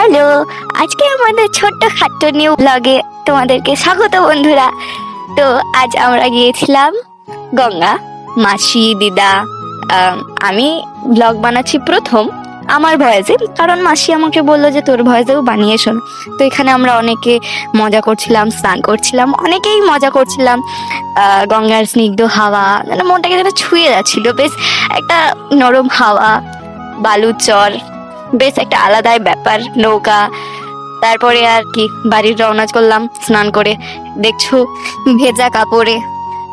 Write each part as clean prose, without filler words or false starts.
Hello, আজকে আমাদের ছোট্ট খাট্ট নিউ ব্লগে তোমাদেরকে স্বাগত বন্ধুরা। তো আজ আমরা গিয়েছিলাম গঙ্গা, মাসি, দিদা। আমি ব্লগ বানাচ্ছি প্রথম আমার ভয়েসে, কারণ মাসি আমাকে বললো যে তোর ভয়েসেও বানিয়ে শোন। তো এখানে আমরা অনেকে মজা করছিলাম, স্নান করছিলাম, অনেকেই মজা করছিলাম। গঙ্গার স্নিগ্ধ হাওয়া মানে মনটাকে যেন ছুঁয়ে যাচ্ছিল। বেশ একটা নরম হাওয়া, বালুর চর, বেশ একটা আলাদাই ব্যাপার। নৌকা, তারপরে আর কি বাড়ির রওনা করলাম স্নান করে, দেখছো ভেজা কাপড়ে।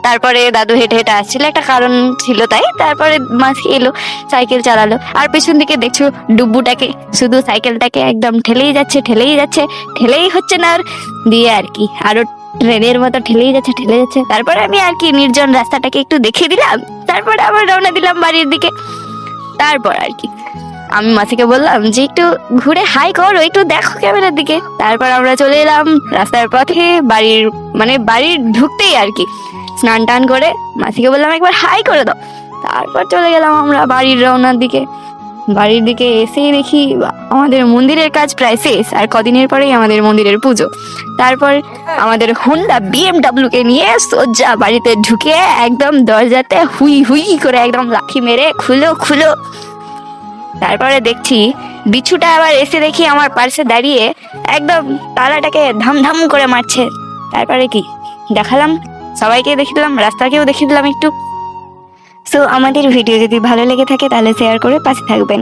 তারপরে দাদু হেঁটে হেঁটে আসছিল, একটা কারণ ছিল তাই। তারপরে মাসি এলো, সাইকেল চালালো, আর পেছন দিকে দেখছো ডুব্বুটাকে শুধু সাইকেলটাকে একদম ঠেলেই যাচ্ছে, ঠেলেই যাচ্ছে, ঠেলেই হচ্ছে না আর দিয়ে আর কি, আরো ট্রেনের মতো ঠেলেই যাচ্ছে, ঠেলে যাচ্ছে। তারপরে আমি আর কি নির্জন রাস্তাটাকে একটু দেখিয়ে দিলাম, তারপরে আবার রওনা দিলাম বাড়ির দিকে। তারপর আর কি আমি মাসিকে বললাম যে একটু ঘুরে হাই করো, একটু দেখো ক্যামেরার দিকে। তারপর আমরা চলে এলাম রাস্তার পথে, বাড়ির ঢুকতেই আর কি স্নান টান করে মাসিকে বললাম একবার হাই করে দাও। তারপর চলে গেলাম আমরা বাড়ির রওনার দিকে। বাড়ির দিকে এসেই দেখি আমাদের মন্দিরের কাজ প্রায় শেষ, আর কদিনের পরেই আমাদের মন্দিরের পুজো। তারপর আমাদের হোন্ডা BMW কে নিয়ে সোজা বাড়িতে ঢুকে একদম দরজাতে হুই হুই করে একদম লাথি মেরে খুলো খুলো। তারপরে দেখছি বিচ্ছুটা আবার এসে দেখি আমার পার্শ্বে দাঁড়িয়ে একদম তালাটাকে ধাম করে মারছে। তারপরে কি দেখালাম, সবাইকে দেখিলাম, রাস্তাকেও দেখিয়ে দিলাম একটু। সো আমাদের ভিডিও যদি ভালো লেগে থাকে তাহলে শেয়ার করে পাশে থাকবেন।